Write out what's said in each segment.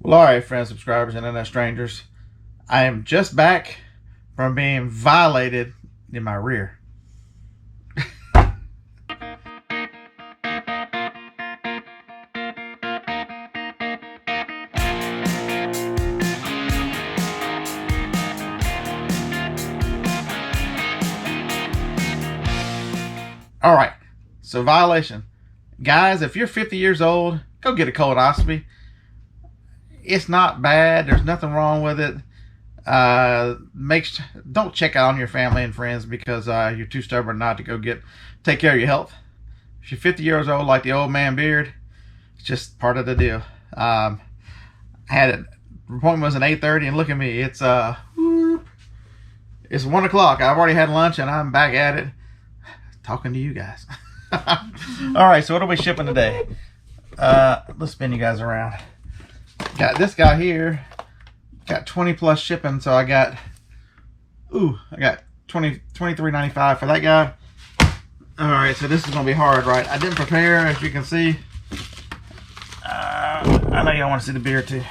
Well, all right, friends, subscribers, and internet strangers. I am just back from being violated in my rear. All right, so violation. Guys, if you're 50 years old, go get a colonoscopy. It's not bad. There's nothing wrong with it. Don't check out on your family and friends because you're too stubborn not to take care of your health. If you're 50 years old like the old man beard, it's just part of the deal. I had it. The appointment was at 8:30, and look at me. It's 1 o'clock. I've already had lunch, and I'm back at it talking to you guys. All right, so what are we shipping today? Let's spin you guys around. Got this guy here. Got 20 plus shipping, so I got $23.95 for that guy. All right, so this is gonna be hard, right? I didn't prepare, as you can see. I know y'all want to see the beer too.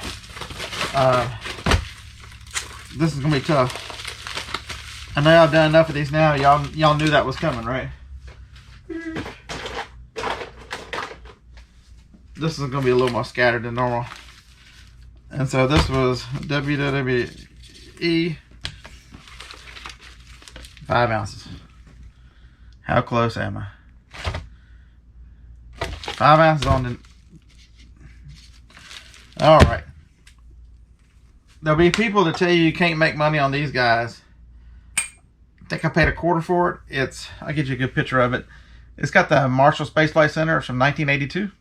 This is gonna be tough. I know I've done enough of these now. Y'all knew that was coming, right? This is gonna be a little more scattered than normal. And so this was WWE 5 ounces. How close am I? 5 ounces on the... All right. There'll be people that tell you can't make money on these guys. I think I paid $0.25 for it. I'll get you a good picture of it. It's got the Marshall Space Flight Center. It's from 1982.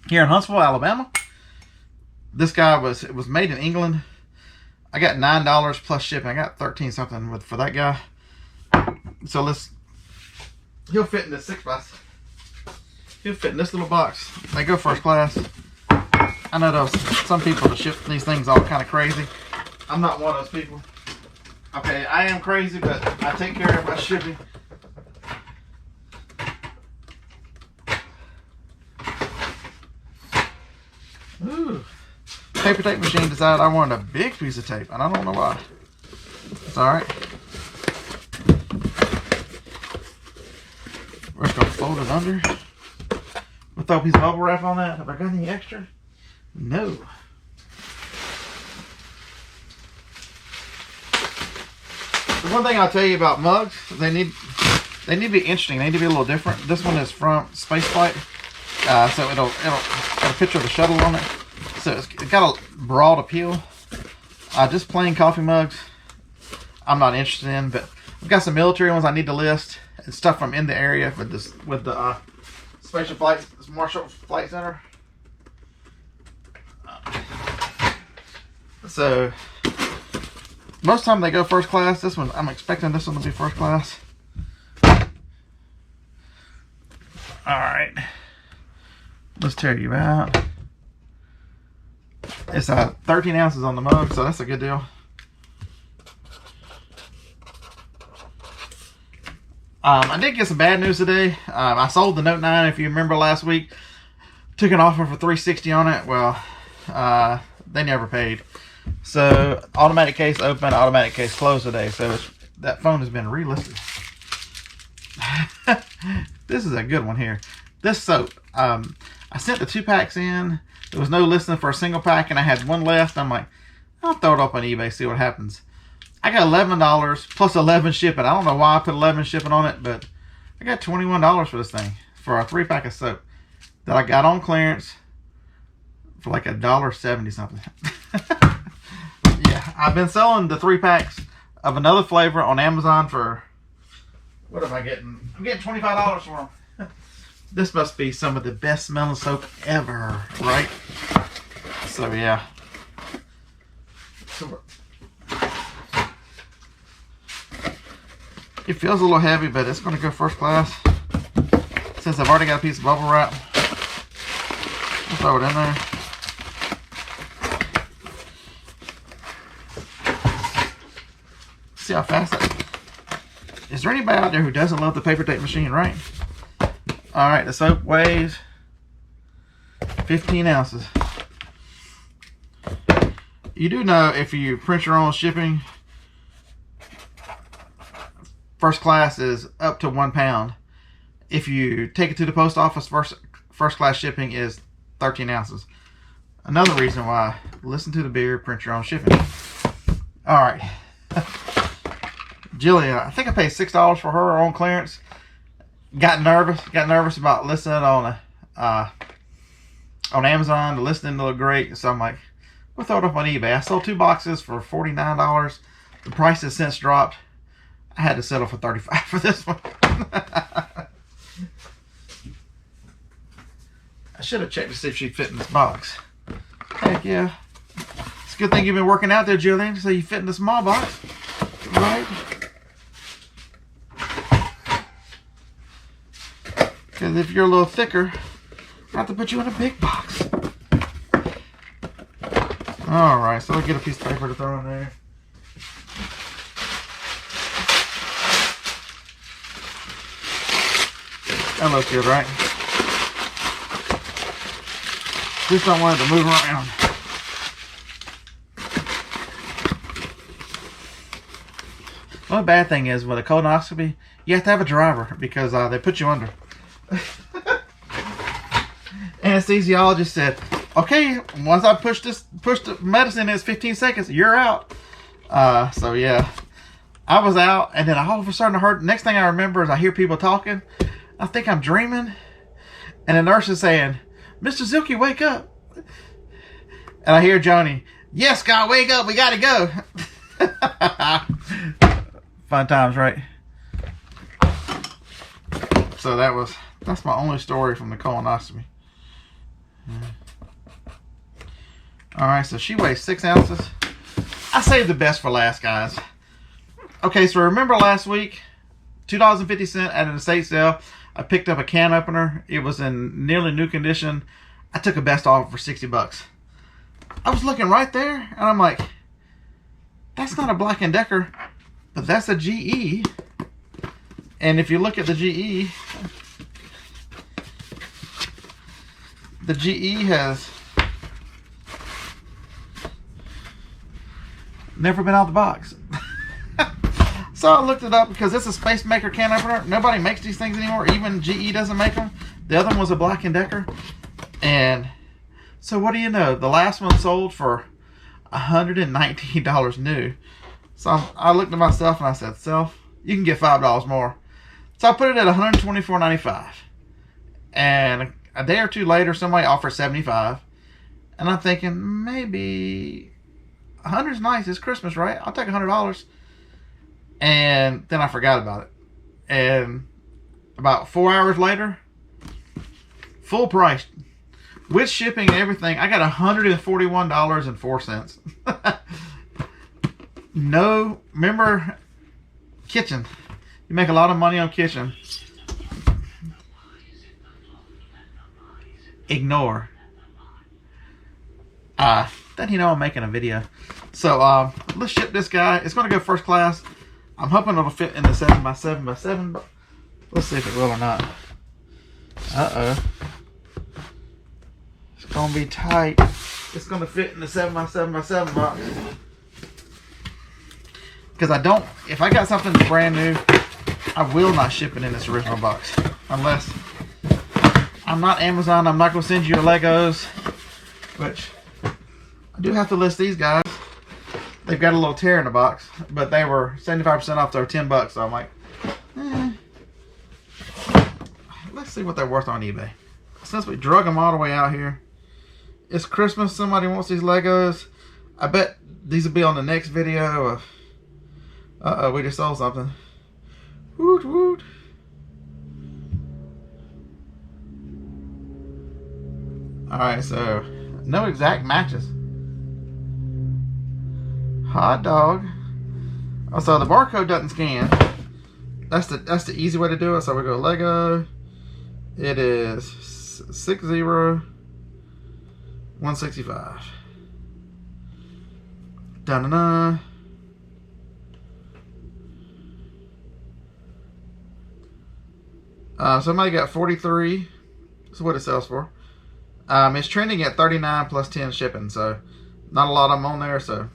Here in Huntsville, Alabama. This guy was made in England. I got $9 plus shipping. I got 13 something for that guy. So he'll fit in this 6x. He'll fit in this little box. They go first class. I know some people that ship these things all kind of crazy. I'm not one of those people. Okay, I am crazy, but I take care of my shipping. Ooh. Paper tape machine decided I wanted a big piece of tape, and I don't know why. It's alright. We're just going to fold it under. We'll throw a piece of bubble wrap on that. Have I got any extra? No. The one thing I'll tell you about mugs, they need to be interesting. They need to be a little different. This one is from Spaceflight, so it'll got a picture of the shuttle on it. So it's got a broad appeal. Just plain coffee mugs, I'm not interested in. But I've got some military ones I need to list and stuff from in the area with the Spatial Flight Marshall Flight Center. So most of the time they go first class. This one, I'm expecting this one to be first class. All right, let's tear you out. It's 13 ounces on the mug, so that's a good deal. I did get some bad news today. I sold the Note 9, if you remember last week. Took an offer for $360 on it. Well, they never paid. So automatic case open, automatic case closed today. So that phone has been relisted. This is a good one here. This soap. I sent the 2 packs in. There was no listing for a single pack, and I had one left. I'm like, I'll throw it up on eBay, see what happens. I got $11 plus 11 shipping. I don't know why I put 11 shipping on it, but I got $21 for this thing for a 3-pack of soap that I got on clearance for like $1.70 something. Yeah, I've been selling the 3 packs of another flavor on Amazon for, what am I getting? I'm getting $25 for them. This must be some of the best smelling soap ever, right? So yeah. It feels a little heavy, but it's going to go first class. Since I've already got a piece of bubble wrap, I'll throw it in there. See how fast that... Is there anybody out there who doesn't love the paper tape machine, right? Alright, the soap weighs 15 ounces. You do know if you print your own shipping, first class is up to £1. If you take it to the post office, first class shipping is 13 ounces. Another reason why, listen to the beer, print your own shipping. All right. Jillian, I think I paid $6 for her on clearance. Got nervous about listing it on Amazon. The listing didn't look great, so I'm like, we'll throw it up on eBay. I sold 2 boxes for $49. The price has since dropped. I had to settle for $35 for this one. I should have checked to see if she'd fit in this box. Heck yeah. It's a good thing you've been working out there, Jillian, so you fit in the small box. Right? Because if you're a little thicker, I have to put you in a big box. Alright, so I'll get a piece of paper to throw in there. That looks good, right? Just don't want it to move around. Well, the bad thing is with a colonoscopy, you have to have a driver because they put you under. Anesthesiologist said, okay, once I push the medicine in 15 seconds, you're out. So yeah, I was out, and then all of a sudden I heard, next thing I remember is I hear people talking. I think I'm dreaming, and the nurse is saying, Mr. Zilke, wake up. And I hear Johnny, yes, Scott, wake up, we gotta go. Fun times, right? So that's my only story from the colonoscopy. Alright, so she weighs 6 ounces. I saved the best for last, guys. Okay, so remember last week, $2.50 at an estate sale, I picked up a can opener. It was in nearly new condition. I took a best offer for 60 bucks. I was looking right there, and I'm like, that's not a Black & Decker, but that's a GE. And if you look at the GE has never been out of the box. So I looked it up because it's a Space Maker can opener. Nobody makes these things anymore. Even GE doesn't make them. The other one was a Black & Decker. And so what do you know? The last one sold for $119 new. So I looked at myself and I said, self, you can get $5 more. So I put it at $124.95. And a day or two later, somebody offered $75. And I'm thinking, maybe 100's nice. It's Christmas, right? I'll take $100. And then I forgot about it. And about 4 hours later, full price, with shipping and everything, I got $141.04. No, remember, kitchen. You make a lot of money on kitchen. Ignore. Then you know I'm making a video. So let's ship this guy. It's going to go first class. I'm hoping it'll fit in the 7x7x7, but let's see if it will or not. Uh-oh. It's going to be tight. It's going to fit in the 7x7x7 box. Because if I got something that's brand new, I will not ship it in this original box. Unless, I'm not Amazon, I'm not going to send you your Legos, which I do have to list these guys. They've got a little tear in the box, but they were 75% off. They were 10 bucks. So I'm like, let's see what they're worth on eBay. Since we drug them all the way out here, it's Christmas. Somebody wants these Legos. I bet these will be on the next video of, we just sold something. Woot woot. Alright, so no exact matches. Hot dog. Oh, so the barcode doesn't scan. That's the easy way to do it. So we go Lego. It is 60165. Da-na-na. Somebody got 43. That's what it sells for. It's trending at 39 plus 10 shipping, so Not a lot of them on there, so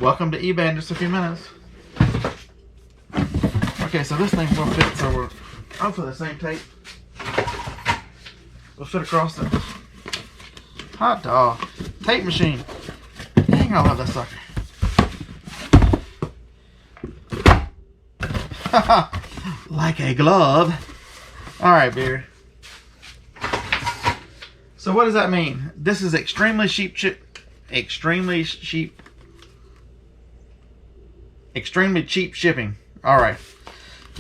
welcome to eBay in just a few minutes. Okay, so this thing will fit, so we're hopefully the same tape will fit across the hot dog tape machine. Dang, I love that sucker. Like a glove. Alright, Beard. So what does that mean? This is extremely cheap shipping. Alright.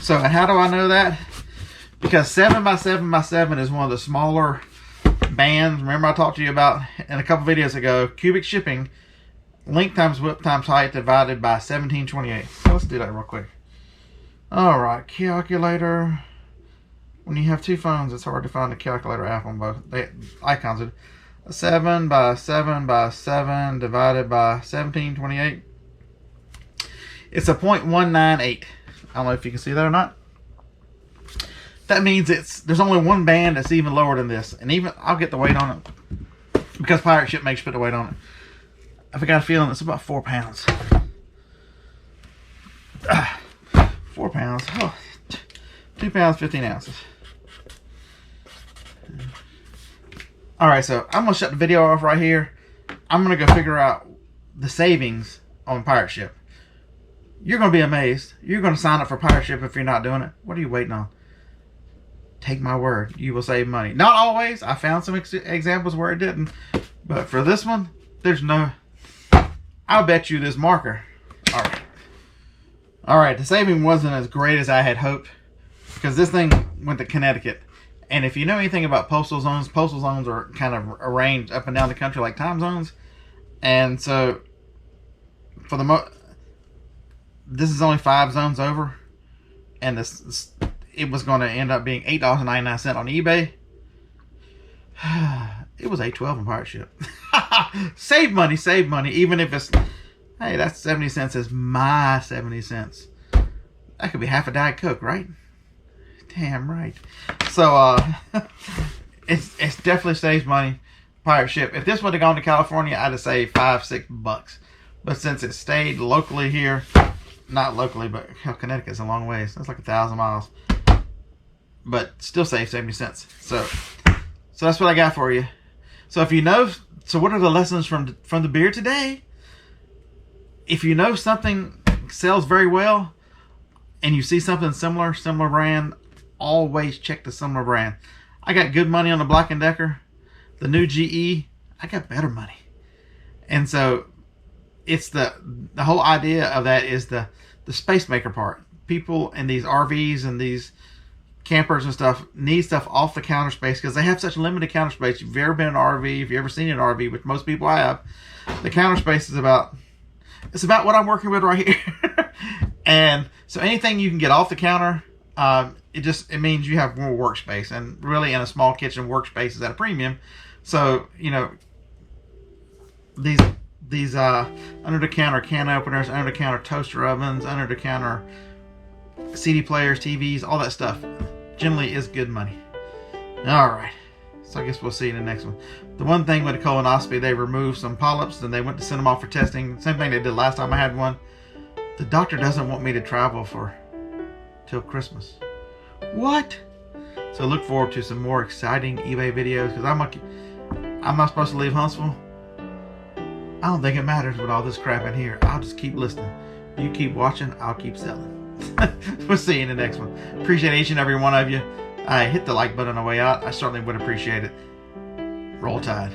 So how do I know that? Because 7x7x7 is one of the smaller bands. Remember I talked to you about in a couple videos ago, cubic shipping, length times width times height divided by 1728. So let's do that real quick. Alright, calculator. When you have two phones, it's hard to find the calculator app on both. The icons are 7x7x7 divided by 1728. It's a 0.198. I don't know if you can see that or not. That means there's only one band that's even lower than this. And even, I'll get the weight on it. Because pirate ship makes you put the weight on it. I've got a feeling it's about 4 pounds. 4 pounds. Oh, 2 pounds, 15 ounces. Alright, so I'm going to shut the video off right here. I'm going to go figure out the savings on pirate ship. You're going to be amazed. You're going to sign up for pirate ship if you're not doing it. What are you waiting on? Take my word. You will save money. Not always. I found some examples where it didn't. But for this one, there's no... I'll bet you this marker. Alright. Alright, the saving wasn't as great as I had hoped. Because this thing went to Connecticut. And if you know anything about postal zones are kind of arranged up and down the country like time zones. And so, for the this is only 5 zones over. And it was going to end up being $8.99 on eBay. It was $8.12 on pirate ship. Save money, save money. Even if it's, hey, that's 70 cents is my 70 cents. That could be half a Diet Coke, right? Damn right. So, it's definitely saves money. Pirate ship. If this would have gone to California, I'd have saved $5-6. But since it stayed locally here, not locally, but hell, Connecticut's a long ways. That's like 1,000 miles. But still save 70 cents. So that's what I got for you. So if you know, so what are the lessons from the beer today? If you know something sells very well, and you see something similar brand, always check the similar brand. I got good money on the Black & Decker. The new GE, I got better money. And so it's the whole idea of that is the space maker part. People in these RVs and these campers and stuff need stuff off the counter space because they have such limited counter space. If you've ever been in an RV, if you've ever seen an RV, which most people have, the counter space is about what I'm working with right here. And so anything you can get off the counter, it means you have more workspace, and really in a small kitchen, workspace is at a premium. So, you know, these under the counter can openers, under the counter toaster ovens, under the counter CD players, TVs, all that stuff generally is good money. Alright, so I guess we'll see in the next one. The one thing with the colonoscopy, they removed some polyps and they went to send them off for testing. Same thing they did last time I had one. The doctor doesn't want me to travel till Christmas. What? So look forward to some more exciting eBay videos, because I'm not supposed to leave Huntsville. I don't think it matters with all this crap in here. I'll just keep listening. You keep watching, I'll keep selling. We'll see you in the next one. Appreciate each and every one of you. Hit the like button on the way out. I certainly would appreciate it. Roll Tide.